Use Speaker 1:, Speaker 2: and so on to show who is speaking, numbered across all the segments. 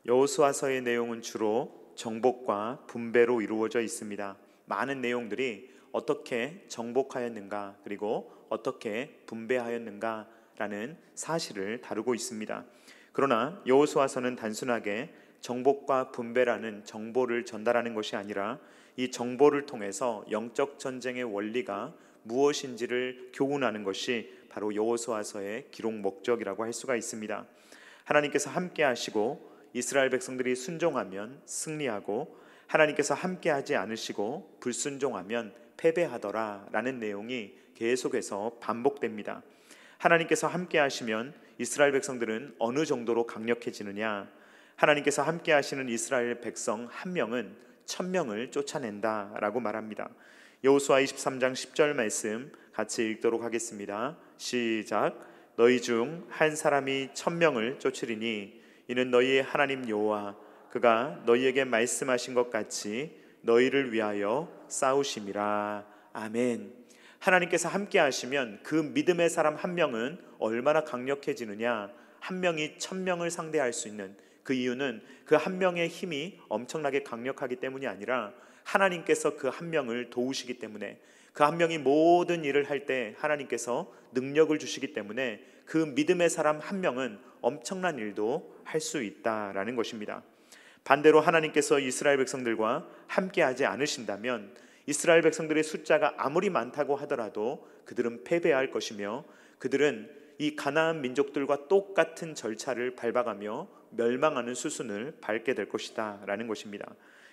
Speaker 1: 여호수아서의 내용은 주로 정복과 분배로 이루어져 있습니다. 많은 내용들이 어떻게 정복하였는가, 그리고 어떻게 분배하였는가라는 사실을 다루고 있습니다. 그러나 여호수아서는 단순하게 정복과 분배라는 정보를 전달하는 것이 아니라 이 정보를 통해서 영적 전쟁의 원리가 무엇인지를 교훈하는 것이 바로 여호수아서의 기록 목적이라고 할 수가 있습니다. 하나님께서 함께 하시고 이스라엘 백성들이 순종하면 승리하고, 하나님께서 함께 하지 않으시고 불순종하면 패배하더라 라는 내용이 계속해서 반복됩니다. 하나님께서 함께 하시면 이스라엘 백성들은 어느 정도로 강력해지느냐? 하나님께서 함께 하시는 이스라엘 백성 한 명은 1000명을 쫓아낸다 라고 말합니다. 여호수아 23장 10절 말씀 같이 읽도록 하겠습니다. 시작. 너희 중 한 사람이 1000명을 쫓으리니 이는 너희의 하나님 여호와 그가 너희에게 말씀하신 것 같이 너희를 위하여 싸우심이라. 아멘. 하나님께서 함께 하시면 그 믿음의 사람 한 명은 얼마나 강력해지느냐? 한 명이 1000명을 상대할 수 있는 그 이유는 그 한 명의 힘이 엄청나게 강력하기 때문이 아니라 하나님께서 그 한 명을 도우시기 때문에, 그 한 명이 모든 일을 할 때 하나님께서 능력을 주시기 때문에 그 믿음의 사람 한 명은 엄청난 일도 할 수 있다라는 것입니다. 반대로 하나님께서 이스라엘 백성들과 함께 하지 않으신다면 이스라엘 백성들의 숫자가 아무리 많다고 하더라도 그들은 패배할 것이며, 그들은 이 가나안 민족들과 똑같은 절차를 밟아가며 멸망하는 수순을 밟게 될 것이다 라는 것입니다.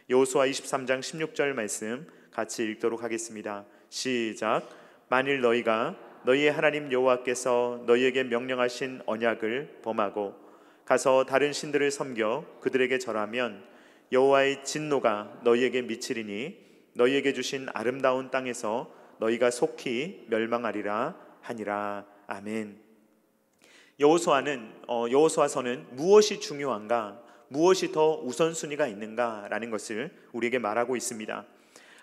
Speaker 1: 여호수아 23장 16절 말씀 같이 읽도록 하겠습니다. 시작. 만일 너희가 너희의 하나님 여호와께서 너희에게 명령하신 언약을 범하고 가서 다른 신들을 섬겨 그들에게 절하면 여호와의 진노가 너희에게 미치리니 너희에게 주신 아름다운 땅에서 너희가 속히 멸망하리라 하니라. 아멘. 여호수아서는 무엇이 중요한가, 무엇이 더 우선순위가 있는가라는 것을 우리에게 말하고 있습니다.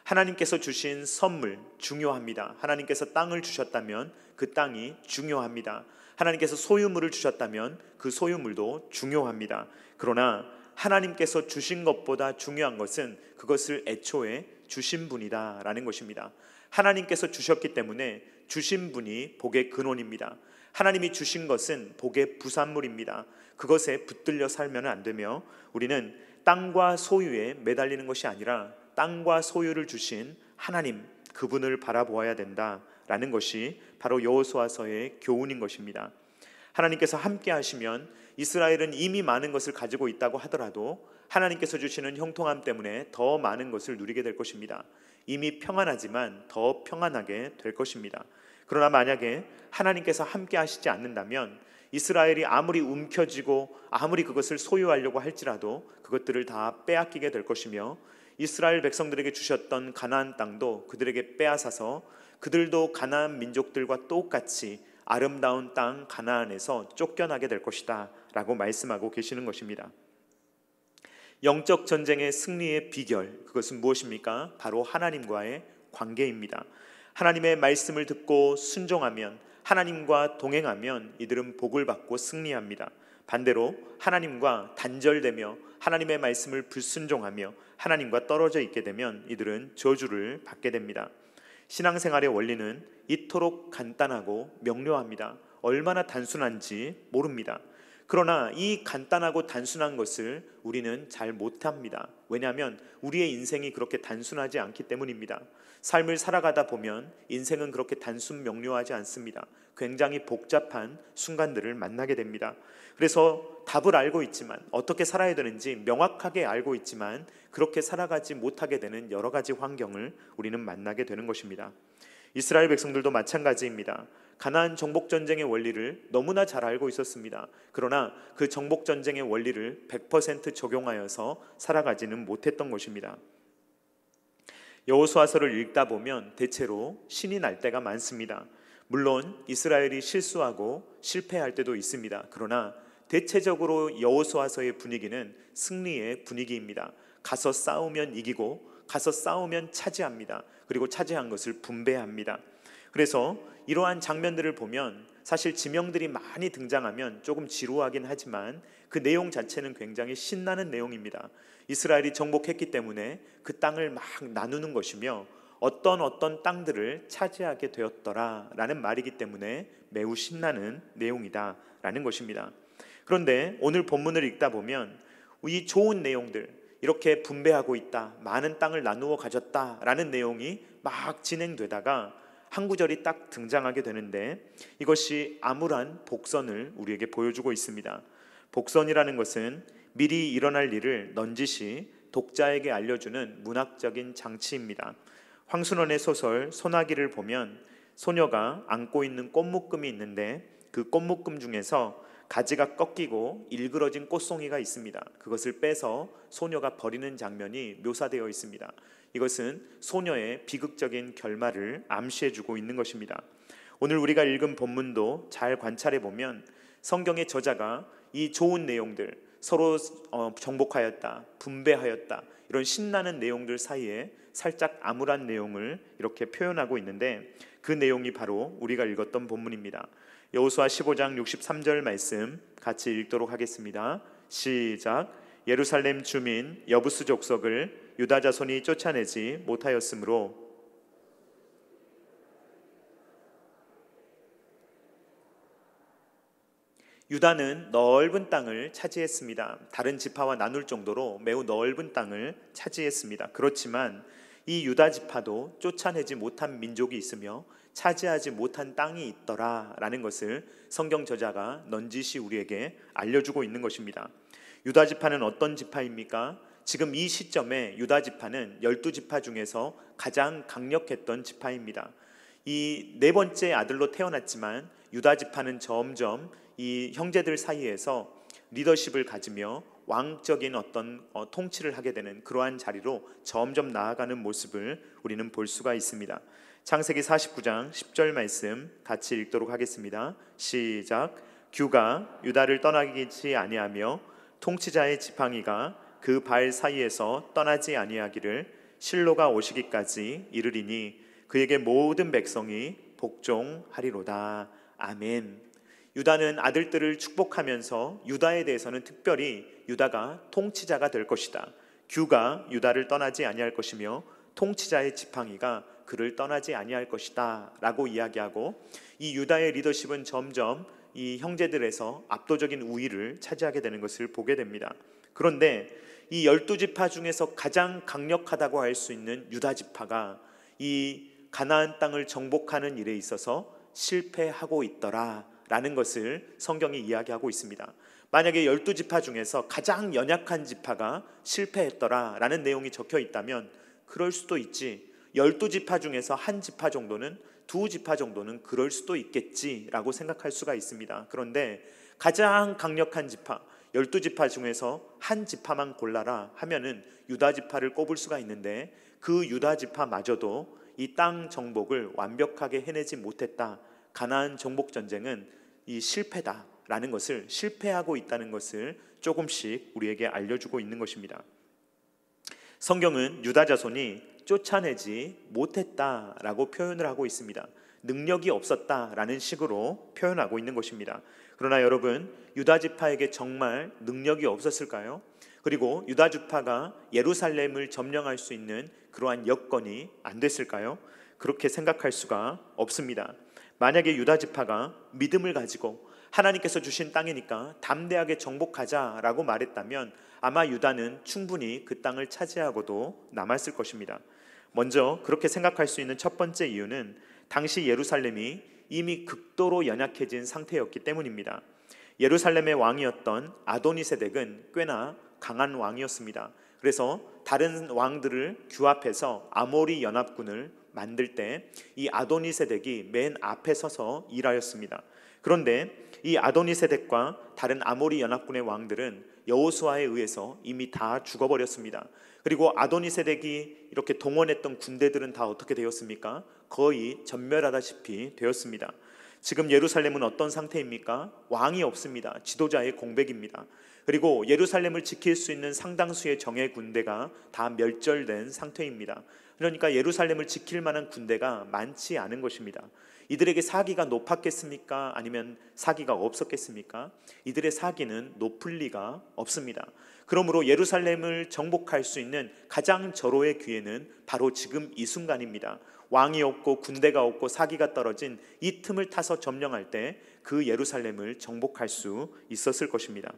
Speaker 1: 하나님께서 주신 선물 중요합니다. 하나님께서 땅을 주셨다면 그 땅이 중요합니다. 하나님께서 소유물을 주셨다면 그 소유물도 중요합니다. 그러나 하나님께서 주신 것보다 중요한 것은 그것을 애초에 주신 분이다라는 것입니다. 하나님께서 주셨기 때문에 주신 분이 복의 근원입니다. 하나님이 주신 것은 복의 부산물입니다. 그것에 붙들려 살면 안 되며, 우리는 땅과 소유에 매달리는 것이 아니라 땅과 소유를 주신 하나님, 그분을 바라보아야 된다라는 것이 바로 여호수아서의 교훈인 것입니다. 하나님께서 함께 하시면 이스라엘은 이미 많은 것을 가지고 있다고 하더라도 하나님께서 주시는 형통함 때문에 더 많은 것을 누리게 될 것입니다. 이미 평안하지만 더 평안하게 될 것입니다. 그러나 만약에 하나님께서 함께 하시지 않는다면 이스라엘이 아무리 움켜쥐고 아무리 그것을 소유하려고 할지라도 그것들을 다 빼앗기게 될 것이며, 이스라엘 백성들에게 주셨던 가나안 땅도 그들에게 빼앗아서 그들도 가나안 민족들과 똑같이 아름다운 땅 가나안에서 쫓겨나게 될 것이다 라고 말씀하고 계시는 것입니다. 영적 전쟁의 승리의 비결, 그것은 무엇입니까? 바로 하나님과의 관계입니다. 하나님의 말씀을 듣고 순종하면, 하나님과 동행하면 이들은 복을 받고 승리합니다. 반대로 하나님과 단절되며 하나님의 말씀을 불순종하며 하나님과 떨어져 있게 되면 이들은 저주를 받게 됩니다. 신앙생활의 원리는 이토록 간단하고 명료합니다. 얼마나 단순한지 모릅니다. 그러나 이 간단하고 단순한 것을 우리는 잘 못합니다. 왜냐하면 우리의 인생이 그렇게 단순하지 않기 때문입니다. 삶을 살아가다 보면 인생은 그렇게 단순 명료하지 않습니다. 굉장히 복잡한 순간들을 만나게 됩니다. 그래서 답을 알고 있지만, 어떻게 살아야 되는지 명확하게 알고 있지만 그렇게 살아가지 못하게 되는 여러 가지 환경을 우리는 만나게 되는 것입니다. 이스라엘 백성들도 마찬가지입니다. 가나안 정복전쟁의 원리를 너무나 잘 알고 있었습니다. 그러나 그 정복전쟁의 원리를 100% 적용하여서 살아가지는 못했던 것입니다. 여호수아서를 읽다 보면 대체로 신이 날 때가 많습니다. 물론 이스라엘이 실수하고 실패할 때도 있습니다. 그러나 대체적으로 여호수아서의 분위기는 승리의 분위기입니다. 가서 싸우면 이기고 가서 싸우면 차지합니다. 그리고 차지한 것을 분배합니다. 그래서 이러한 장면들을 보면 사실 지명들이 많이 등장하면 조금 지루하긴 하지만 그 내용 자체는 굉장히 신나는 내용입니다. 이스라엘이 정복했기 때문에 그 땅을 막 나누는 것이며 어떤 땅들을 차지하게 되었더라라는 말이기 때문에 매우 신나는 내용이다라는 것입니다. 그런데 오늘 본문을 읽다 보면 이 좋은 내용들, 이렇게 분배하고 있다, 많은 땅을 나누어 가졌다라는 내용이 막 진행되다가 한 구절이 딱 등장하게 되는데 이것이 암울한 복선을 우리에게 보여주고 있습니다. 복선이라는 것은 미리 일어날 일을 넌지시 독자에게 알려주는 문학적인 장치입니다. 황순원의 소설 소나기를 보면 소녀가 안고 있는 꽃묶음이 있는데 그 꽃묶음 중에서 가지가 꺾이고 일그러진 꽃송이가 있습니다. 그것을 빼서 소녀가 버리는 장면이 묘사되어 있습니다. 이것은 소녀의 비극적인 결말을 암시해주고 있는 것입니다. 오늘 우리가 읽은 본문도 잘 관찰해 보면 성경의 저자가 이 좋은 내용들, 서로 정복하였다, 분배하였다, 이런 신나는 내용들 사이에 살짝 암울한 내용을 이렇게 표현하고 있는데 그 내용이 바로 우리가 읽었던 본문입니다. 여호수아 15장 63절 말씀 같이 읽도록 하겠습니다. 시작. 예루살렘 주민 여부스 족속을 유다 자손이 쫓아내지 못하였으므로 유다는 넓은 땅을 차지했습니다. 다른 지파와 나눌 정도로 매우 넓은 땅을 차지했습니다. 그렇지만 이 유다 지파도 쫓아내지 못한 민족이 있으며 차지하지 못한 땅이 있더라라는 것을 성경 저자가 넌지시 우리에게 알려주고 있는 것입니다. 유다 지파는 어떤 지파입니까? 지금 이 시점에 유다 지파는 12지파 중에서 가장 강력했던 지파입니다. 이 네 번째 아들로 태어났지만 유다 지파는 점점 이 형제들 사이에서 리더십을 가지며 왕적인 어떤 통치를 하게 되는 그러한 자리로 점점 나아가는 모습을 우리는 볼 수가 있습니다. 창세기 49장 10절 말씀 같이 읽도록 하겠습니다. 시작. 규가 유다를 떠나지 아니하며 통치자의 지팡이가 그 발 사이에서 떠나지 아니하기를 실로가 오시기까지 이르리니 그에게 모든 백성이 복종하리로다. 아멘. 유다는 아들들을 축복하면서 유다에 대해서는 특별히 유다가 통치자가 될 것이다, 규가 유다를 떠나지 아니할 것이며 통치자의 지팡이가 그를 떠나지 아니할 것이다 라고 이야기하고, 이 유다의 리더십은 점점 이 형제들에서 압도적인 우위를 차지하게 되는 것을 보게 됩니다. 그런데 이 12지파 중에서 가장 강력하다고 할 수 있는 유다 지파가 이 가나안 땅을 정복하는 일에 있어서 실패하고 있더라 라는 것을 성경이 이야기하고 있습니다. 만약에 12지파 중에서 가장 연약한 지파가 실패했더라 라는 내용이 적혀 있다면 그럴 수도 있지, 12지파 중에서 한 지파 정도는, 두 지파 정도는 그럴 수도 있겠지 라고 생각할 수가 있습니다. 그런데 가장 강력한 지파, 12지파 중에서 한 지파만 골라라 하면은 유다 지파를 꼽을 수가 있는데 그 유다 지파마저도 이 땅 정복을 완벽하게 해내지 못했다, 가나안 정복 전쟁은 이 실패다라는 것을, 실패하고 있다는 것을 조금씩 우리에게 알려주고 있는 것입니다. 성경은 유다 자손이 쫓아내지 못했다라고 표현을 하고 있습니다. 능력이 없었다라는 식으로 표현하고 있는 것입니다. 그러나 여러분, 유다 지파에게 정말 능력이 없었을까요? 그리고 유다 지파가 예루살렘을 점령할 수 있는 그러한 여건이 안 됐을까요? 그렇게 생각할 수가 없습니다. 만약에 유다 지파가 믿음을 가지고 하나님께서 주신 땅이니까 담대하게 정복하자라고 말했다면 아마 유다는 충분히 그 땅을 차지하고도 남았을 것입니다. 먼저 그렇게 생각할 수 있는 첫 번째 이유는 당시 예루살렘이 이미 극도로 연약해진 상태였기 때문입니다. 예루살렘의 왕이었던 아도니세덱은 꽤나 강한 왕이었습니다. 그래서 다른 왕들을 규합해서 아모리 연합군을 만들 때 이 아도니세덱이 맨 앞에 서서 일하였습니다. 그런데 이 아도니세덱과 다른 아모리 연합군의 왕들은 여호수아에 의해서 이미 다 죽어버렸습니다. 그리고 아도니세덱이 이렇게 동원했던 군대들은 다 어떻게 되었습니까? 거의 전멸하다시피 되었습니다. 지금 예루살렘은 어떤 상태입니까? 왕이 없습니다. 지도자의 공백입니다. 그리고 예루살렘을 지킬 수 있는 상당수의 정예 군대가 다 멸절된 상태입니다. 그러니까 예루살렘을 지킬 만한 군대가 많지 않은 것입니다. 이들에게 사기가 높았겠습니까? 아니면 사기가 없었겠습니까? 이들의 사기는 높을 리가 없습니다. 그러므로 예루살렘을 정복할 수 있는 가장 절호의 기회는 바로 지금 이 순간입니다. 왕이 없고 군대가 없고 사기가 떨어진 이 틈을 타서 점령할 때 그 예루살렘을 정복할 수 있었을 것입니다.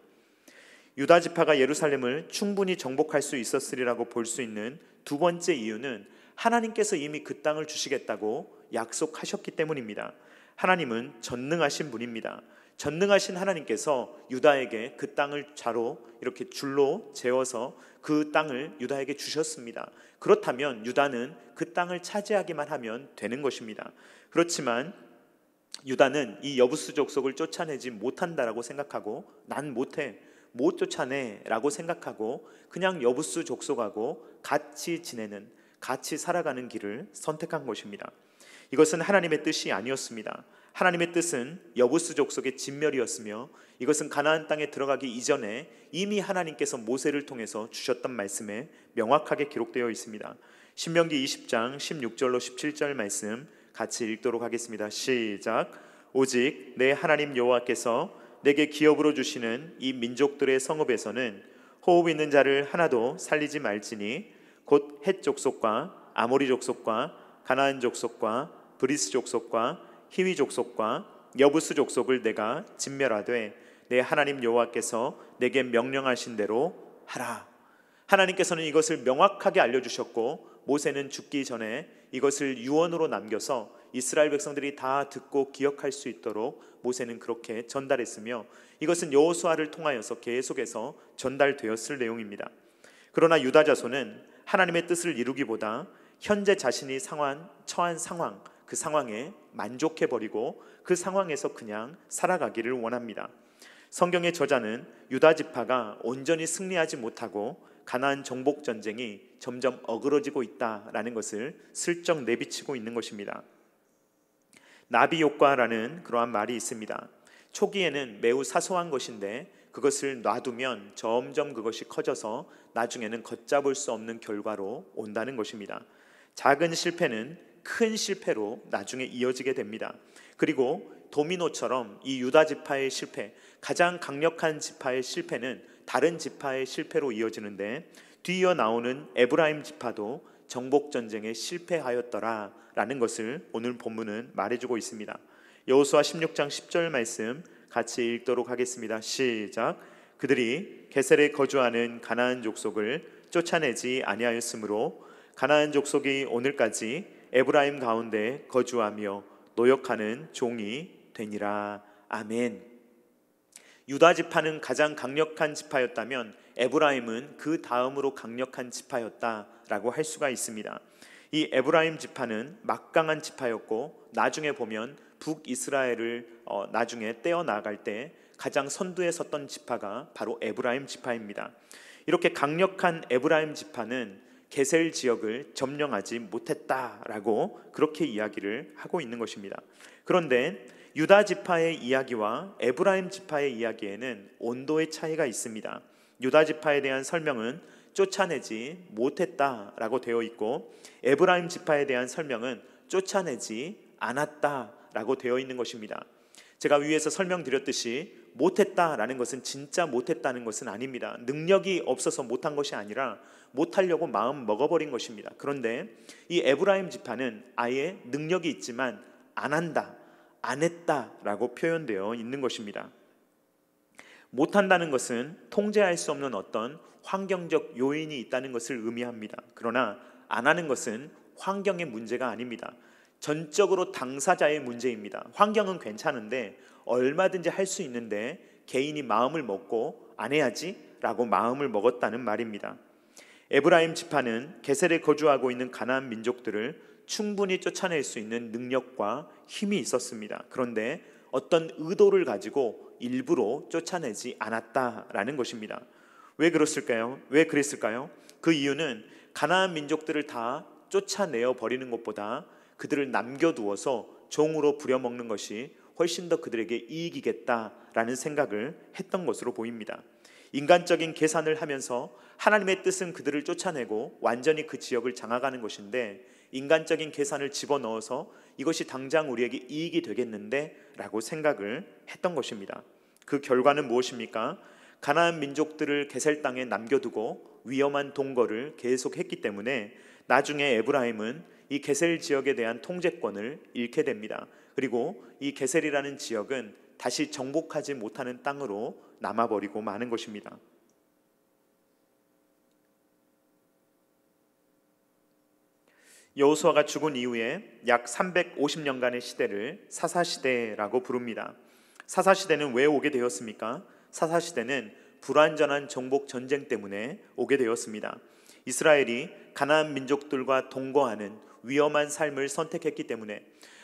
Speaker 1: 유다 지파가 예루살렘을 충분히 정복할 수 있었으리라고 볼 수 있는 두 번째 이유는 하나님께서 이미 그 땅을 주시겠다고 약속하셨기 때문입니다. 하나님은 전능하신 분입니다. 전능하신 하나님께서 유다에게 그 땅을 좌로 이렇게 줄로 재어서 그 땅을 유다에게 주셨습니다. 그렇다면 유다는 그 땅을 차지하기만 하면 되는 것입니다. 그렇지만 유다는 이 여부스 족속을 쫓아내지 못한다라고 생각하고 난 못해, 못 쫓아내 라고 생각하고 그냥 여부스 족속하고 같이 지내는, 같이 살아가는 길을 선택한 것입니다. 이것은 하나님의 뜻이 아니었습니다. 하나님의 뜻은 여부스 족속의 진멸이었으며 이것은 가나안 땅에 들어가기 이전에 이미 하나님께서 모세를 통해서 주셨던 말씀에 명확하게 기록되어 있습니다. 신명기 20장 16절로 17절 말씀 같이 읽도록 하겠습니다. 시작. 오직 내 하나님 여호와께서 내게 기업으로 주시는 이 민족들의 성읍에서는 호흡 있는 자를 하나도 살리지 말지니 곧 헷 족속과 아모리 족속과 가나안 족속과 브리스 족속과 히위 족속과 여부스 족속을 내가 진멸하되 내 하나님 여호와께서 내게 명령하신 대로 하라. 하나님께서는 이것을 명확하게 알려주셨고 모세는 죽기 전에 이것을 유언으로 남겨서 이스라엘 백성들이 다 듣고 기억할 수 있도록 모세는 그렇게 전달했으며 이것은 여호수아를 통하여서 계속해서 전달되었을 내용입니다. 그러나 유다 자손은 하나님의 뜻을 이루기보다 현재 자신이 처한 상황, 그 상황에 만족해버리고 그 상황에서 그냥 살아가기를 원합니다. 성경의 저자는 유다 지파가 온전히 승리하지 못하고 가나안 정복 전쟁이 점점 어그러지고 있다라는 것을 슬쩍 내비치고 있는 것입니다. 나비 효과라는 그러한 말이 있습니다. 초기에는 매우 사소한 것인데 그것을 놔두면 점점 그것이 커져서 나중에는 걷잡을 수 없는 결과로 온다는 것입니다. 작은 실패는 큰 실패로 나중에 이어지게 됩니다. 그리고 도미노처럼 이 유다 지파의 실패, 가장 강력한 지파의 실패는 다른 지파의 실패로 이어지는데 뒤이어 나오는 에브라임 지파도 정복 전쟁에 실패하였더라라는 것을 오늘 본문은 말해주고 있습니다. 여호수아 16장 10절 말씀 같이 읽도록 하겠습니다. 시작. 그들이 게셀에 거주하는 가나안 족속을 쫓아내지 아니하였으므로 가나안 족속이 오늘까지 에브라임 가운데 거주하며 노역하는 종이 되니라. 아멘. 유다 지파는 가장 강력한 지파였다면 에브라임은 그 다음으로 강력한 지파였다라고 할 수가 있습니다. 이 에브라임 지파는 막강한 지파였고 나중에 보면 북이스라엘을 나중에 떼어나갈 때 가장 선두에 섰던 지파가 바로 에브라임 지파입니다. 이렇게 강력한 에브라임 지파는 게셀 지역을 점령하지 못했다라고 그렇게 이야기를 하고 있는 것입니다. 그런데 유다 지파의 이야기와 에브라임 지파의 이야기에는 온도의 차이가 있습니다. 유다 지파에 대한 설명은 쫓아내지 못했다라고 되어 있고 에브라임 지파에 대한 설명은 쫓아내지 않았다라고 되어 있는 것입니다. 제가 위에서 설명드렸듯이 못했다라는 것은 진짜 못했다는 것은 아닙니다. 능력이 없어서 못한 것이 아니라 못하려고 마음 먹어버린 것입니다. 그런데 이 에브라임 지파는 아예 능력이 있지만 안 한다, 안 했다라고 표현되어 있는 것입니다. 못한다는 것은 통제할 수 없는 어떤 환경적 요인이 있다는 것을 의미합니다. 그러나 안 하는 것은 환경의 문제가 아닙니다. 전적으로 당사자의 문제입니다. 환경은 괜찮은데 얼마든지 할 수 있는데 개인이 마음을 먹고 안 해야지 라고 마음을 먹었다는 말입니다. 에브라임 지파는 게셀에 거주하고 있는 가나안 민족들을 충분히 쫓아낼 수 있는 능력과 힘이 있었습니다. 그런데 어떤 의도를 가지고 일부러 쫓아내지 않았다라는 것입니다. 왜 그랬을까요? 그 이유는 가나안 민족들을 다 쫓아내어 버리는 것보다 그들을 남겨두어서 종으로 부려먹는 것이 훨씬 더 그들에게 이익이겠다라는 생각을 했던 것으로 보입니다. 인간적인 계산을 하면서 하나님의 뜻은 그들을 쫓아내고 완전히 그 지역을 장악하는 것인데, 인간적인 계산을 집어넣어서 이것이 당장 우리에게 이익이 되겠는데 라고 생각을 했던 것입니다. 그 결과는 무엇입니까? 가나안 민족들을 게셀 땅에 남겨두고 위험한 동거를 계속했기 때문에 나중에 에브라임은 이 게셀 지역에 대한 통제권을 잃게 됩니다. 그리고 이 게셀이라는 지역은 다시 정복하지 못하는 땅으로 남아버리고 마는 것입니다. 여호수아가 죽은 이후에 약 350년간의 시대를 사사시대라고 부릅니다. 사사시대는 왜 오게 되었습니까? 사사시대는 불완전한 정복 전쟁 때문에 오게 되었습니다. 이스라엘이 가나안 민족들과 동거하는 위험한 삶을 선택했기 때문에,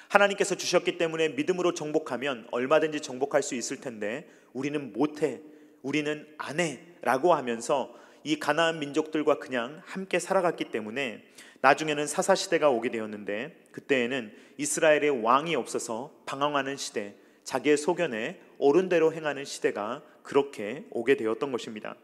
Speaker 1: 하나님께서 주셨기 때문에 믿음으로 정복하면 얼마든지 정복할 수 있을 텐데 우리는 못해, 우리는 안 해 라고 하면서 이 가나안 민족들과 그냥 함께 살아갔기 때문에 나중에는 사사시대가 오게 되었는데, 그때에는 이스라엘의 왕이 없어서 방황하는 시대, 자기의 소견에 옳은 대로 행하는 시대가 그렇게 오게 되었던 것입니다.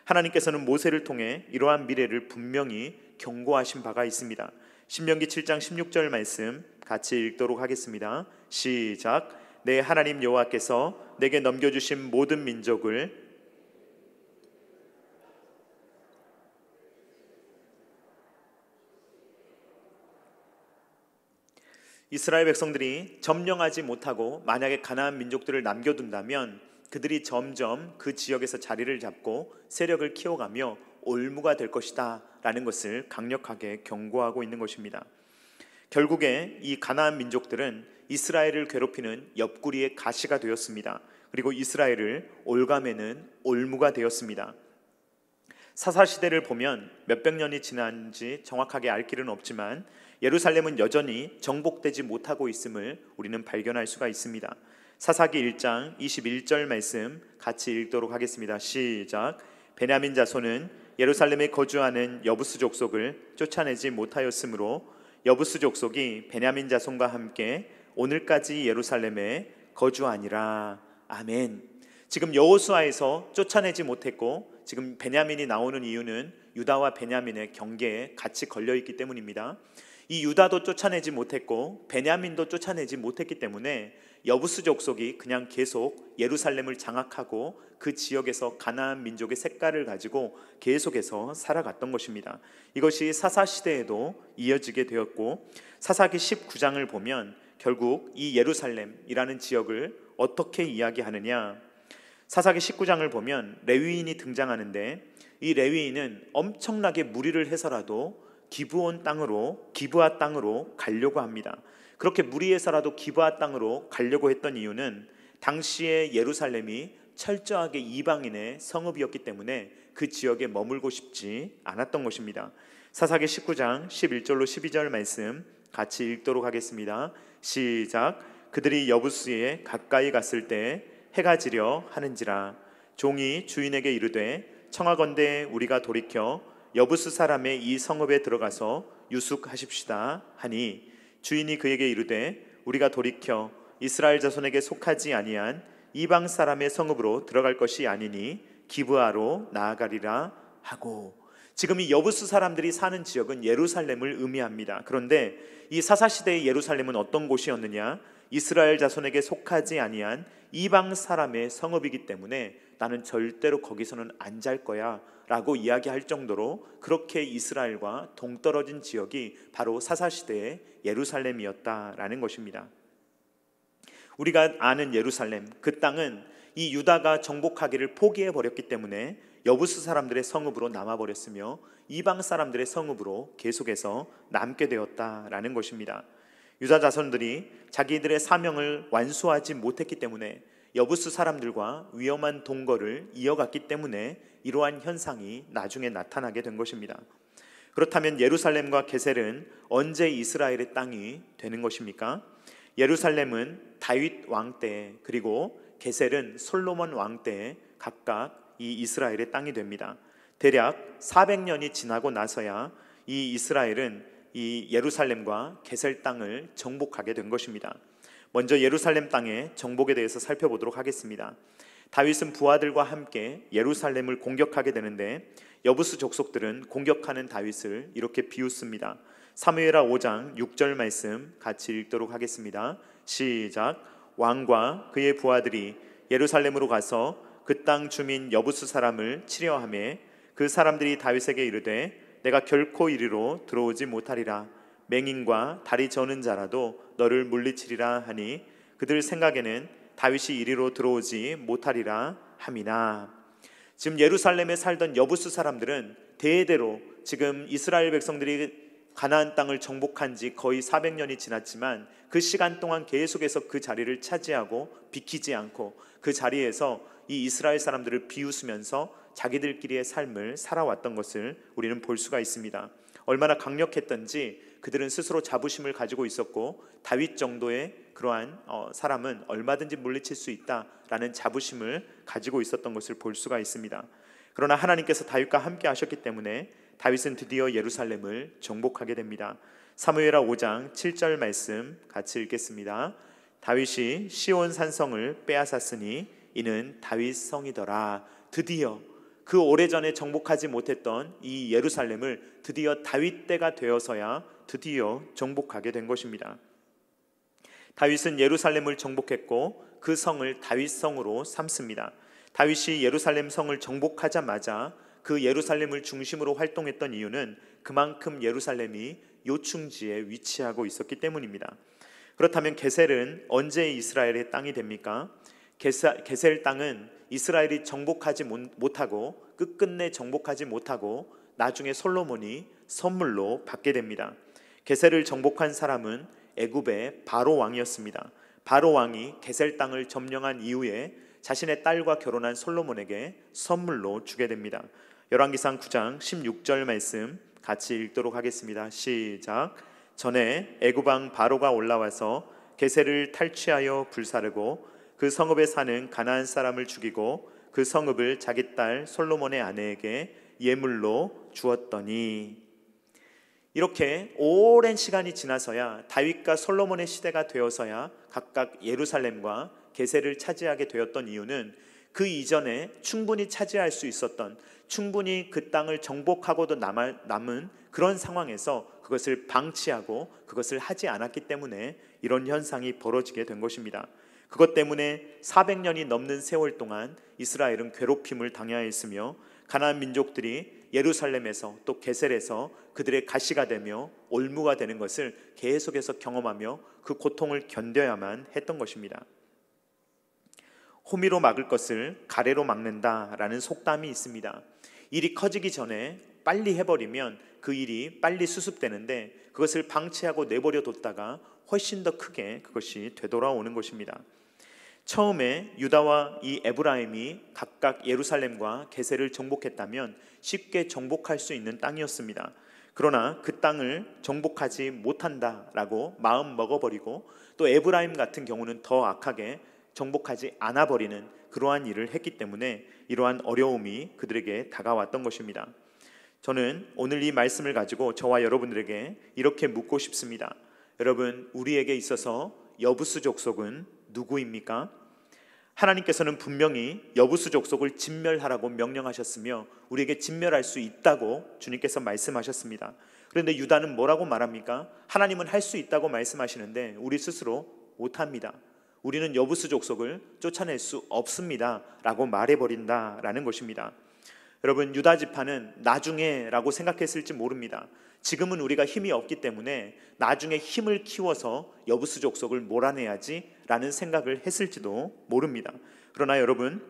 Speaker 1: 하나님께서는 모세를 통해 이러한 미래를 분명히 경고하신 바가 있습니다. 신명기 7장 16절 말씀 같이 읽도록 하겠습니다. 시작. 내 하나님 여호와께서 내게 넘겨주신 모든 민족을 이스라엘 백성들이 점령하지 못하고 만약에 가나안 민족들을 남겨둔다면 그들이 점점 그 지역에서 자리를 잡고 세력을 키워가며 올무가 될 것이다 라는 것을 강력하게 경고하고 있는 것입니다. 결국에 이 가나안 민족들은 이스라엘을 괴롭히는 옆구리의 가시가 되었습니다. 그리고 이스라엘을 올가매는 올무가 되었습니다. 사사시대를 보면 몇백 년이 지난지 정확하게 알 길은 없지만 예루살렘은 여전히 정복되지 못하고 있음을 우리는 발견할 수가 있습니다. 사사기 1장 21절 말씀 같이 읽도록 하겠습니다. 시작. 베냐민 자손은 예루살렘에 거주하는 여부스 족속을 쫓아내지 못하였으므로 여부스 족속이 베냐민 자손과 함께 오늘까지 예루살렘에 거주하니라. 아멘. 지금 여호수아에서 쫓아내지 못했고 지금 베냐민이 나오는 이유는 유다와 베냐민의 경계에 같이 걸려있기 때문입니다. 이 유다도 쫓아내지 못했고 베냐민도 쫓아내지 못했기 때문에 여부스 족속이 그냥 계속 예루살렘을 장악하고 그 지역에서 가나안 민족의 색깔을 가지고 계속해서 살아갔던 것입니다. 이것이 사사시대에도 이어지게 되었고, 사사기 19장을 보면 결국 이 예루살렘이라는 지역을 어떻게 이야기하느냐, 사사기 19장을 보면 레위인이 등장하는데 이 레위인은 엄청나게 무리를 해서라도 기브아 땅으로 가려고 합니다. 그렇게 무리해서라도 기브아 땅으로 가려고 했던 이유는 당시에 예루살렘이 철저하게 이방인의 성읍이었기 때문에 그 지역에 머물고 싶지 않았던 것입니다. 사사기 19장 11절로 12절 말씀 같이 읽도록 하겠습니다. 시작. 그들이 여부스에 가까이 갔을 때 해가 지려 하는지라. 종이 주인에게 이르되 청하건대 우리가 돌이켜 여부스 사람의 이 성읍에 들어가서 유숙하십시다 하니, 주인이 그에게 이르되 우리가 돌이켜 이스라엘 자손에게 속하지 아니한 이방 사람의 성읍으로 들어갈 것이 아니니 기브아로 나아가리라 하고. 지금 이 여부스 사람들이 사는 지역은 예루살렘을 의미합니다. 그런데 이 사사시대의 예루살렘은 어떤 곳이었느냐? 이스라엘 자손에게 속하지 아니한 이방 사람의 성읍이기 때문에 나는 절대로 거기서는 안 잘 거야 라고 이야기할 정도로 그렇게 이스라엘과 동떨어진 지역이 바로 사사시대의 예루살렘이었다라는 것입니다. 우리가 아는 예루살렘, 그 땅은 이 유다가 정복하기를 포기해버렸기 때문에 여부스 사람들의 성읍으로 남아버렸으며 이방 사람들의 성읍으로 계속해서 남게 되었다라는 것입니다. 유다 자손들이 자기들의 사명을 완수하지 못했기 때문에 여부스 사람들과 위험한 동거를 이어갔기 때문에 이러한 현상이 나중에 나타나게 된 것입니다. 그렇다면 예루살렘과 게셀은 언제 이스라엘의 땅이 되는 것입니까? 예루살렘은 다윗 왕 때, 그리고 게셀은 솔로몬 왕 때 각각 이 이스라엘의 땅이 됩니다. 대략 400년이 지나고 나서야 이 이스라엘은 이 예루살렘과 게셀 땅을 정복하게 된 것입니다. 먼저 예루살렘 땅의 정복에 대해서 살펴보도록 하겠습니다. 다윗은 부하들과 함께 예루살렘을 공격하게 되는데 여부수 족속들은 공격하는 다윗을 이렇게 비웃습니다. 사무엘하 5장 6절 말씀 같이 읽도록 하겠습니다. 시작. 왕과 그의 부하들이 예루살렘으로 가서 그 땅 주민 여부수 사람을 치려하며 그 사람들이 다윗에게 이르되 내가 결코 이리로 들어오지 못하리라. 맹인과 다리 저는 자라도 너를 물리치리라 하니 그들 생각에는 다윗이 이리로 들어오지 못하리라 함이나. 지금 예루살렘에 살던 여부수 사람들은 대대로 지금 이스라엘 백성들이 가나안 땅을 정복한 지 거의 400년이 지났지만 그 시간 동안 계속해서 그 자리를 차지하고 비키지 않고 그 자리에서 이 이스라엘 사람들을 비웃으면서 자기들끼리의 삶을 살아왔던 것을 우리는 볼 수가 있습니다. 얼마나 강력했던지 그들은 스스로 자부심을 가지고 있었고 다윗 정도의 그러한 사람은 얼마든지 물리칠 수 있다라는 자부심을 가지고 있었던 것을 볼 수가 있습니다. 그러나 하나님께서 다윗과 함께 하셨기 때문에 다윗은 드디어 예루살렘을 정복하게 됩니다. 사무엘하 5장 7절 말씀 같이 읽겠습니다. 다윗이 시온 산성을 빼앗았으니 이는 다윗 성이더라. 드디어 그 오래전에 정복하지 못했던 이 예루살렘을 드디어 다윗 때가 되어서야 드디어 정복하게 된 것입니다. 다윗은 예루살렘을 정복했고 그 성을 다윗 성으로 삼습니다. 다윗이 예루살렘 성을 정복하자마자 그 예루살렘을 중심으로 활동했던 이유는 그만큼 예루살렘이 요충지에 위치하고 있었기 때문입니다. 그렇다면 게셀은 언제 이스라엘의 땅이 됩니까? 게셀 땅은 이스라엘이 정복하지 못하고 끝끝내 정복하지 못하고 나중에 솔로몬이 선물로 받게 됩니다. 게셀을 정복한 사람은 애굽의 바로 왕이었습니다. 바로 왕이 게셀 땅을 점령한 이후에 자신의 딸과 결혼한 솔로몬에게 선물로 주게 됩니다. 열왕기상 9장 16절 말씀 같이 읽도록 하겠습니다. 시작. 전에 애굽 왕 바로가 올라와서 게셀을 탈취하여 불사르고 그 성읍에 사는 가나안 사람을 죽이고 그 성읍을 자기 딸 솔로몬의 아내에게 예물로 주었더니. 이렇게 오랜 시간이 지나서야 다윗과 솔로몬의 시대가 되어서야 각각 예루살렘과 게셀을 차지하게 되었던 이유는 그 이전에 충분히 차지할 수 있었던, 충분히 그 땅을 정복하고도 남은 그런 상황에서 그것을 방치하고 그것을 하지 않았기 때문에 이런 현상이 벌어지게 된 것입니다. 그것 때문에 400년이 넘는 세월 동안 이스라엘은 괴롭힘을 당하였으며 가나안 민족들이 예루살렘에서 또 게셀에서 그들의 가시가 되며 올무가 되는 것을 계속해서 경험하며 그 고통을 견뎌야만 했던 것입니다. 호미로 막을 것을 가래로 막는다라는 속담이 있습니다. 일이 커지기 전에 빨리 해버리면 그 일이 빨리 수습되는데 그것을 방치하고 내버려 뒀다가 훨씬 더 크게 그것이 되돌아오는 것입니다. 처음에 유다와 이 에브라임이 각각 예루살렘과 게셀을 정복했다면 쉽게 정복할 수 있는 땅이었습니다. 그러나 그 땅을 정복하지 못한다라고 마음 먹어버리고 또 에브라임 같은 경우는 더 악하게 정복하지 않아버리는 그러한 일을 했기 때문에 이러한 어려움이 그들에게 다가왔던 것입니다. 저는 오늘 이 말씀을 가지고 저와 여러분들에게 이렇게 묻고 싶습니다. 여러분, 우리에게 있어서 여부수 족속은 누구입니까? 하나님께서는 분명히 여부수 족속을 진멸하라고 명령하셨으며 우리에게 진멸할 수 있다고 주님께서 말씀하셨습니다. 그런데 유다는 뭐라고 말합니까? 하나님은 할 수 있다고 말씀하시는데 우리 스스로 못합니다. 우리는 여부수 족속을 쫓아낼 수 없습니다 라고 말해버린다라는 것입니다. 여러분, 유다 지파는 나중에라고 생각했을지 모릅니다. 지금은 우리가 힘이 없기 때문에 나중에 힘을 키워서 여부수 족속을 몰아내야지 라는 생각을 했을지도 모릅니다. 그러나 여러분,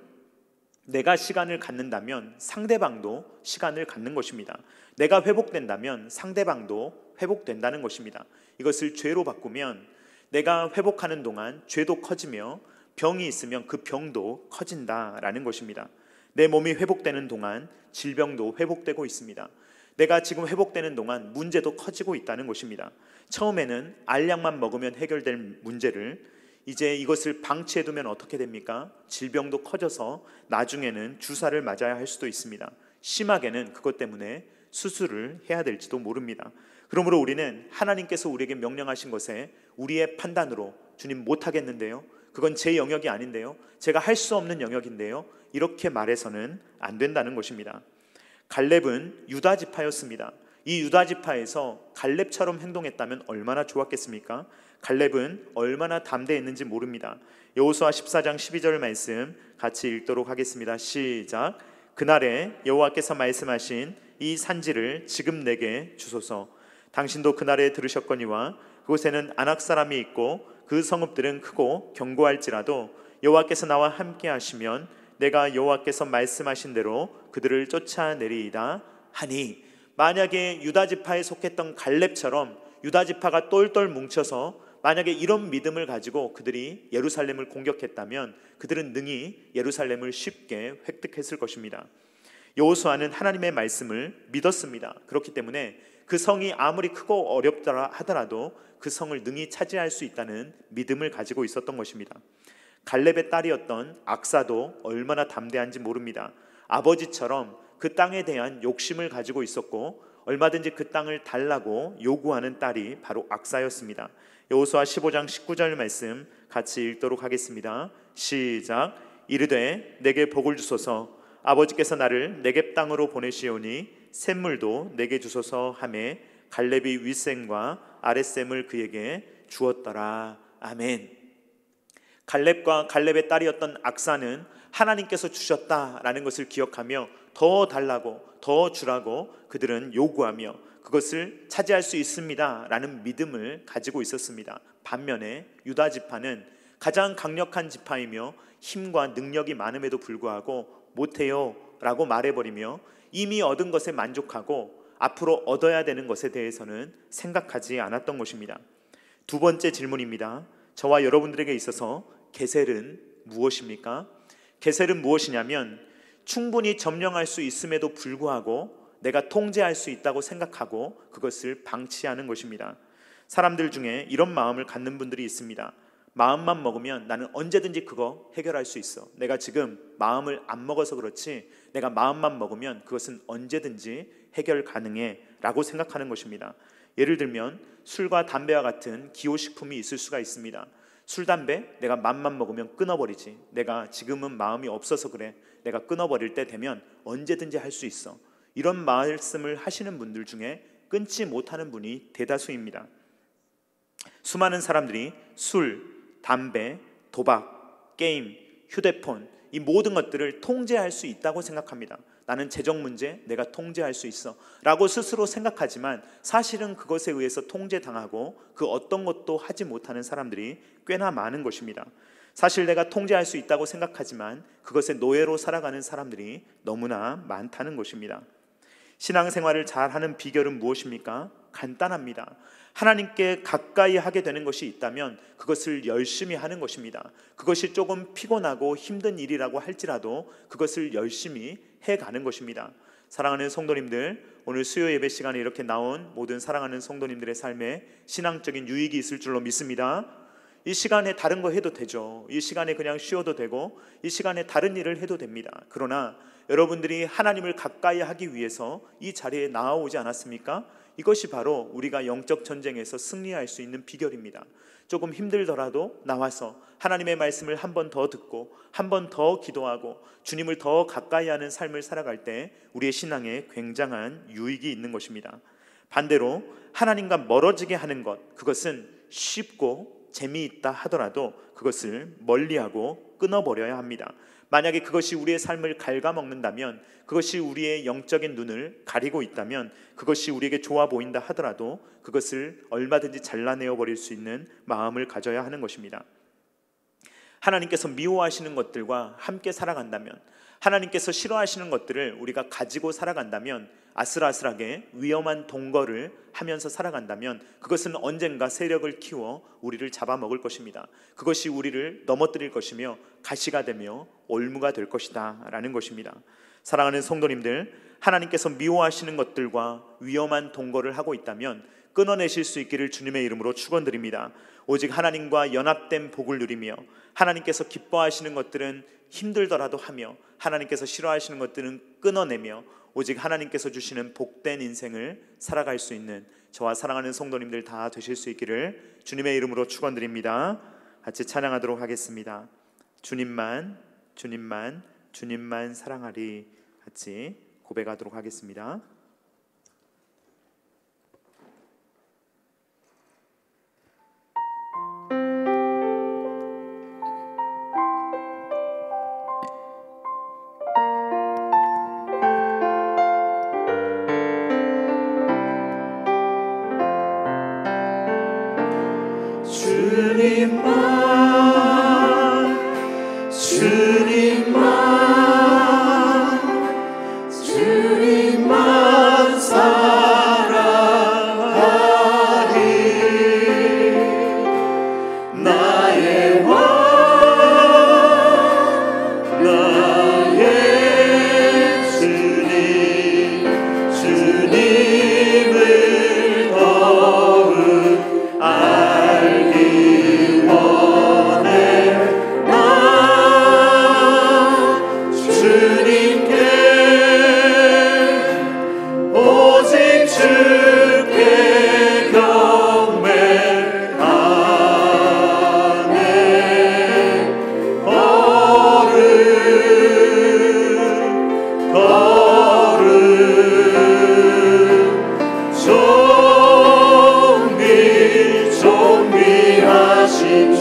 Speaker 1: 내가 시간을 갖는다면 상대방도 시간을 갖는 것입니다. 내가 회복된다면 상대방도 회복된다는 것입니다. 이것을 죄로 바꾸면 내가 회복하는 동안 죄도 커지며 병이 있으면 그 병도 커진다라는 것입니다. 내 몸이 회복되는 동안 질병도 회복되고 있습니다. 내가 지금 회복되는 동안 문제도 커지고 있다는 것입니다. 처음에는 알약만 먹으면 해결될 문제를 이제 이것을 방치해두면 어떻게 됩니까? 질병도 커져서 나중에는 주사를 맞아야 할 수도 있습니다. 심하게는 그것 때문에 수술을 해야 될지도 모릅니다. 그러므로 우리는 하나님께서 우리에게 명령하신 것에 우리의 판단으로 주님 못하겠는데요, 그건 제 영역이 아닌데요, 제가 할 수 없는 영역인데요, 이렇게 말해서는 안 된다는 것입니다. 갈렙은 유다 지파였습니다. 이 유다 지파에서 갈렙처럼 행동했다면 얼마나 좋았겠습니까? 갈렙은 얼마나 담대했는지 모릅니다. 여호수아 14장 12절 말씀 같이 읽도록 하겠습니다. 시작. 그날에 여호와께서 말씀하신 이 산지를 지금 내게 주소서. 당신도 그날에 들으셨거니와 그곳에는 아낙 사람이 있고 그 성읍들은 크고 견고할지라도 여호와께서 나와 함께 하시면 내가 여호와께서 말씀하신 대로 그들을 쫓아내리이다 하니, 만약에 유다 지파에 속했던 갈렙처럼 유다 지파가 똘똘 뭉쳐서 만약에 이런 믿음을 가지고 그들이 예루살렘을 공격했다면 그들은 능히 예루살렘을 쉽게 획득했을 것입니다. 여호수아는 하나님의 말씀을 믿었습니다. 그렇기 때문에 그 성이 아무리 크고 어렵더라 하더라도 그 성을 능히 차지할 수 있다는 믿음을 가지고 있었던 것입니다. 갈렙의 딸이었던 악사도 얼마나 담대한지 모릅니다. 아버지처럼 그 땅에 대한 욕심을 가지고 있었고 얼마든지 그 땅을 달라고 요구하는 딸이 바로 악사였습니다. 여호수아 15장 19절 말씀 같이 읽도록 하겠습니다. 시작. 이르되 내게 복을 주소서. 아버지께서 나를 네겝 땅으로 보내시오니 샘물도 내게 주소서 하매 갈렙이 윗샘과 아랫샘을 그에게 주었더라. 아멘. 갈렙과 갈렙의 딸이었던 악사는 하나님께서 주셨다라는 것을 기억하며 더 달라고, 더 주라고 그들은 요구하며 그것을 차지할 수 있습니다 라는 믿음을 가지고 있었습니다. 반면에 유다 지파는 가장 강력한 지파이며 힘과 능력이 많음에도 불구하고 못해요 라고 말해버리며 이미 얻은 것에 만족하고 앞으로 얻어야 되는 것에 대해서는 생각하지 않았던 것입니다. 두 번째 질문입니다. 저와 여러분들에게 있어서 게셀은 무엇입니까? 게셀은 무엇이냐면 충분히 점령할 수 있음에도 불구하고 내가 통제할 수 있다고 생각하고 그것을 방치하는 것입니다. 사람들 중에 이런 마음을 갖는 분들이 있습니다. 마음만 먹으면 나는 언제든지 그거 해결할 수 있어. 내가 지금 마음을 안 먹어서 그렇지 내가 마음만 먹으면 그것은 언제든지 해결 가능해 라고 생각하는 것입니다. 예를 들면 술과 담배와 같은 기호식품이 있을 수가 있습니다. 술, 담배 내가 맘만 먹으면 끊어버리지. 내가 지금은 마음이 없어서 그래. 내가 끊어버릴 때 되면 언제든지 할 수 있어. 이런 말씀을 하시는 분들 중에 끊지 못하는 분이 대다수입니다. 수많은 사람들이 술, 담배, 도박, 게임, 휴대폰 이 모든 것들을 통제할 수 있다고 생각합니다. 나는 재정 문제 내가 통제할 수 있어 라고 스스로 생각하지만 사실은 그것에 의해서 통제당하고 그 어떤 것도 하지 못하는 사람들이 꽤나 많은 것입니다. 사실 내가 통제할 수 있다고 생각하지만 그것의 노예로 살아가는 사람들이 너무나 많다는 것입니다. 신앙생활을 잘하는 비결은 무엇입니까? 간단합니다. 하나님께 가까이 하게 되는 것이 있다면 그것을 열심히 하는 것입니다. 그것이 조금 피곤하고 힘든 일이라고 할지라도 그것을 열심히 해가는 것입니다. 사랑하는 성도님들, 오늘 수요 예배 시간에 이렇게 나온 모든 사랑하는 성도님들의 삶에 신앙적인 유익이 있을 줄로 믿습니다. 이 시간에 다른 거 해도 되죠. 이 시간에 그냥 쉬어도 되고 이 시간에 다른 일을 해도 됩니다. 그러나 여러분들이 하나님을 가까이 하기 위해서 이 자리에 나아오지 않았습니까? 이것이 바로 우리가 영적 전쟁에서 승리할 수 있는 비결입니다. 조금 힘들더라도 나와서 하나님의 말씀을 한 번 더 듣고 한 번 더 기도하고 주님을 더 가까이 하는 삶을 살아갈 때 우리의 신앙에 굉장한 유익이 있는 것입니다. 반대로 하나님과 멀어지게 하는 것, 그것은 쉽고 재미있다 하더라도 그것을 멀리하고 끊어버려야 합니다. 만약에 그것이 우리의 삶을 갉아먹는다면, 그것이 우리의 영적인 눈을 가리고 있다면, 그것이 우리에게 좋아 보인다 하더라도 그것을 얼마든지 잘라내어 버릴 수 있는 마음을 가져야 하는 것입니다. 하나님께서 미워하시는 것들과 함께 살아간다면, 하나님께서 싫어하시는 것들을 우리가 가지고 살아간다면, 아슬아슬하게 위험한 동거를 하면서 살아간다면 그것은 언젠가 세력을 키워 우리를 잡아먹을 것입니다. 그것이 우리를 넘어뜨릴 것이며 가시가 되며 올무가 될 것이다 라는 것입니다. 사랑하는 성도님들, 하나님께서 미워하시는 것들과 위험한 동거를 하고 있다면 끊어내실 수 있기를 주님의 이름으로 축원드립니다. 오직 하나님과 연합된 복을 누리며 하나님께서 기뻐하시는 것들은 힘들더라도 하며 하나님께서 싫어하시는 것들은 끊어내며 오직 하나님께서 주시는 복된 인생을 살아갈 수 있는 저와 사랑하는 성도님들 다 되실 수 있기를 주님의 이름으로 축원드립니다. 같이 찬양하도록 하겠습니다. 주님만 사랑하리. 같이 고백하도록 하겠습니다.
Speaker 2: 주님만 사랑하리. 나의 왕 나의 주님을 더욱 알기 원해. 나 주님께 오직 주께 경배하네. 걸음 존귀하신 주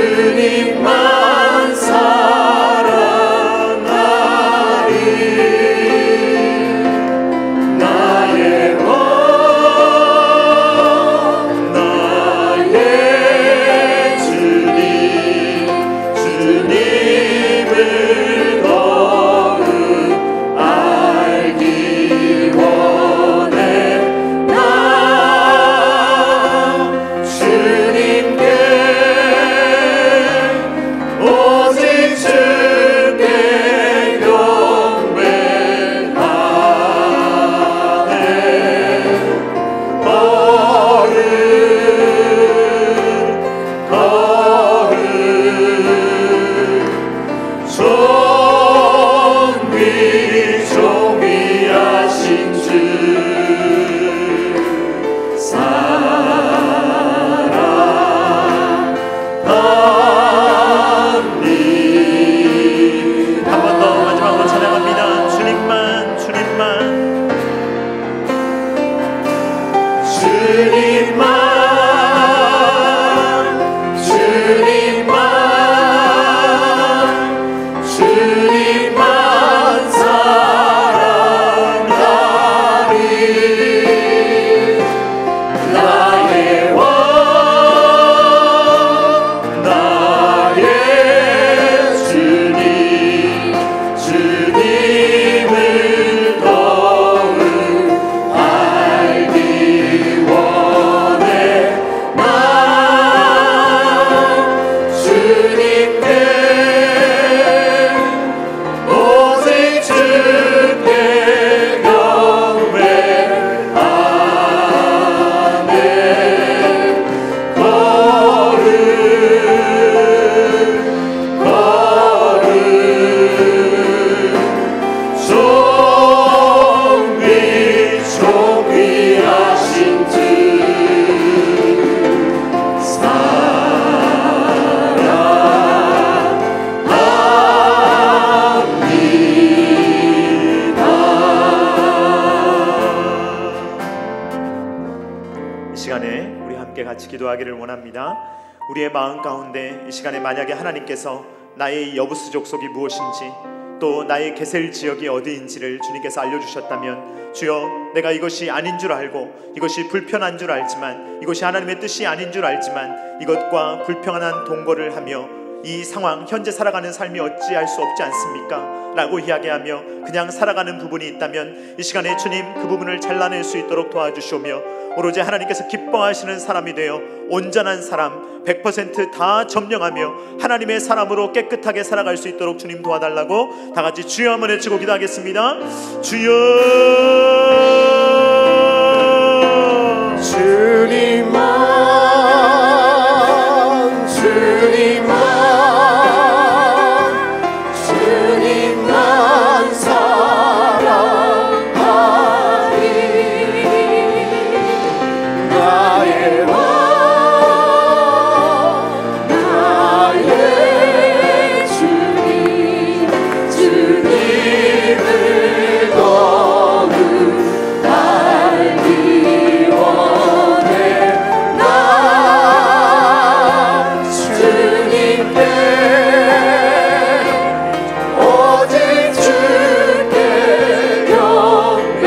Speaker 2: 주님만 사랑하리. 나의 왕 나의 주님을 더욱 알기 원해. 나 주님께 오직 주께 경배하네. 걸음 존귀하신 주 사랑합니다.
Speaker 1: 한 번 더 마지막으로 찬양합니다. 주님만
Speaker 2: 주님만 사랑하리. 나의 왕 나의 주님을 더욱 알기 원해. 나 주님께 오직 주께 경배하네. 걸음 존귀하신 주
Speaker 1: 이 시간에 우리 함께 같이 기도하기를 원합니다. 우리의 마음 가운데 이 시간에 만약에 하나님께서 나의 여부수 족속이 무엇인지 또 나의 계셀 지역이 어디인지를 주님께서 알려주셨다면, 주여 내가 이것이 아닌 줄 알고 이것이 불편한 줄 알지만, 이것이 하나님의 뜻이 아닌 줄 알지만 이것과 불평한 동거를 하며 이 상황, 현재 살아가는 삶이 어찌할 수 없지 않습니까? 라고 이야기하며 그냥 살아가는 부분이 있다면 이 시간에 주님 그 부분을 잘라낼 수 있도록 도와주시오며 오로지 하나님께서 기뻐하시는 사람이 되어 온전한 사람 100% 다 점령하며 하나님의 사람으로 깨끗하게 살아갈 수 있도록 주님 도와달라고 다 같이 주여 한번 외치고 기도하겠습니다. 주여,
Speaker 2: 주님만, 주님만, 주님만 사랑하리. 나의 왕, 나의 주님, 주님을 더욱 알기 원해. 나 주님께 오직 주께 경배하네.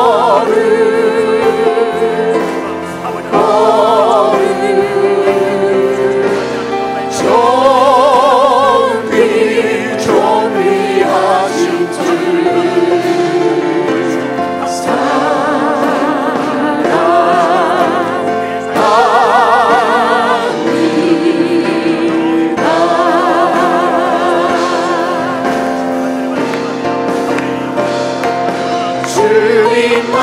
Speaker 2: 존귀하신 주 주님만,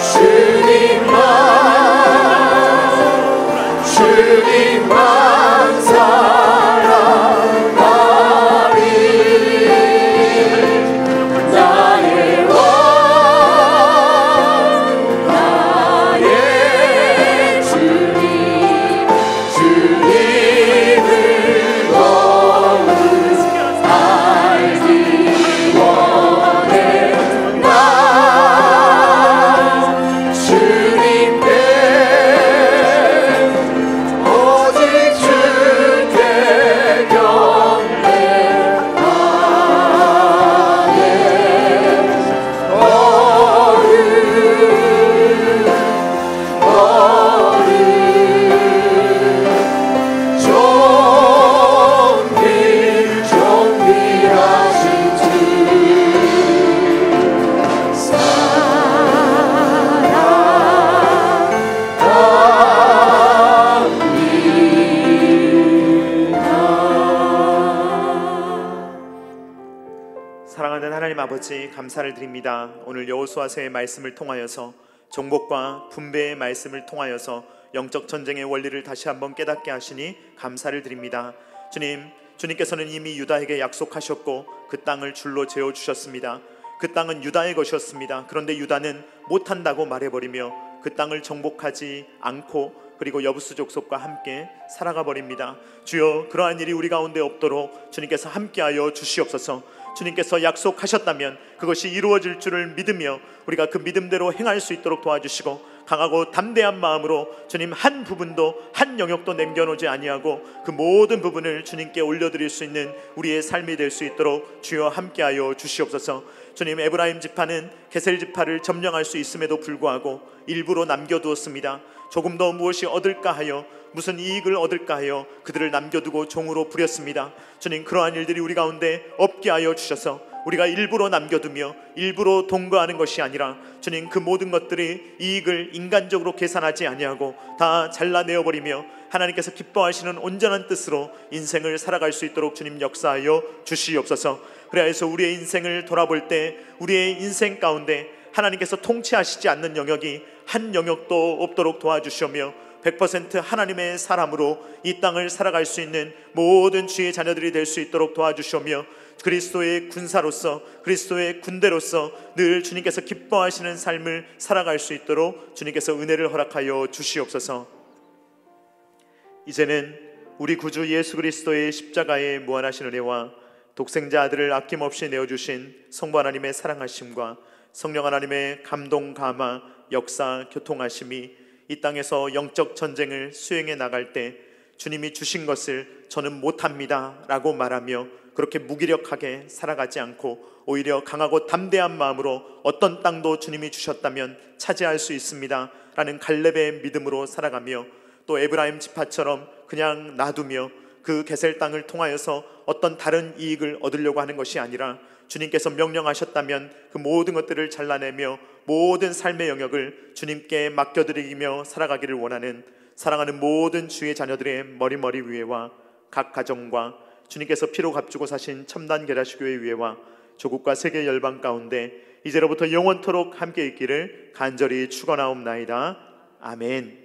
Speaker 2: 주님만, 주님만 사랑하리. 나의 왕, 나의 주님, 주님을 더욱 알기 원해. 나 주님께 오직 주께 경배하네. 존귀하신 주
Speaker 1: 사랑하는 하나님 아버지, 감사를 드립니다. 오늘 여호수아서의 말씀을 통하여서 정복과 분배의 말씀을 통하여서 영적 전쟁의 원리를 다시 한번 깨닫게 하시니 감사를 드립니다. 주님, 주님께서는 이미 유다에게 약속하셨고 그 땅을 줄로 재어주셨습니다. 그 땅은 유다의 것이었습니다. 그런데 유다는 못한다고 말해버리며 그 땅을 정복하지 않고 그리고 여부수 족속과 함께 살아가 버립니다. 주여, 그러한 일이 우리 가운데 없도록 주님께서 함께하여 주시옵소서. 주님께서 약속하셨다면 그것이 이루어질 줄을 믿으며 우리가 그 믿음대로 행할 수 있도록 도와주시고 강하고 담대한 마음으로 주님 한 부분도 한 영역도 남겨놓지 아니하고 그 모든 부분을 주님께 올려드릴 수 있는 우리의 삶이 될 수 있도록 주여 함께하여 주시옵소서. 주님, 에브라임 지파는 게셀 지파를 점령할 수 있음에도 불구하고 일부러 남겨두었습니다. 조금 더 무엇이 얻을까 하여, 무슨 이익을 얻을까 하여 그들을 남겨두고 종으로 부렸습니다. 주님, 그러한 일들이 우리 가운데 없게 하여 주셔서 우리가 일부러 남겨두며 일부러 동거하는 것이 아니라 주님, 그 모든 것들이 이익을 인간적으로 계산하지 아니하고 다 잘라내어버리며 하나님께서 기뻐하시는 온전한 뜻으로 인생을 살아갈 수 있도록 주님 역사하여 주시옵소서. 그래서 우리의 인생을 돌아볼 때 우리의 인생 가운데 하나님께서 통치하시지 않는 영역이 한 영역도 없도록 도와주시며 100% 하나님의 사람으로 이 땅을 살아갈 수 있는 모든 주의 자녀들이 될 수 있도록 도와주시며 그리스도의 군사로서, 그리스도의 군대로서 늘 주님께서 기뻐하시는 삶을 살아갈 수 있도록 주님께서 은혜를 허락하여 주시옵소서. 이제는 우리 구주 예수 그리스도의 십자가의 무한하신 은혜와 독생자 아들을 아낌없이 내어주신 성부 하나님의 사랑하심과 성령 하나님의 감동, 감화, 역사, 교통하심이 이 땅에서 영적 전쟁을 수행해 나갈 때 주님이 주신 것을 저는 못합니다 라고 말하며 그렇게 무기력하게 살아가지 않고 오히려 강하고 담대한 마음으로 어떤 땅도 주님이 주셨다면 차지할 수 있습니다 라는 갈렙의 믿음으로 살아가며, 또 에브라임 지파처럼 그냥 놔두며 그 게셀 땅을 통하여서 어떤 다른 이익을 얻으려고 하는 것이 아니라 주님께서 명령하셨다면 그 모든 것들을 잘라내며 모든 삶의 영역을 주님께 맡겨드리며 살아가기를 원하는 사랑하는 모든 주의 자녀들의 머리 위에와 각 가정과 주님께서 피로 값주고 사신 첨단 게라시교회 위에와 조국과 세계 열방 가운데 이제로부터 영원토록 함께 있기를 간절히 축원하옵나이다. 아멘.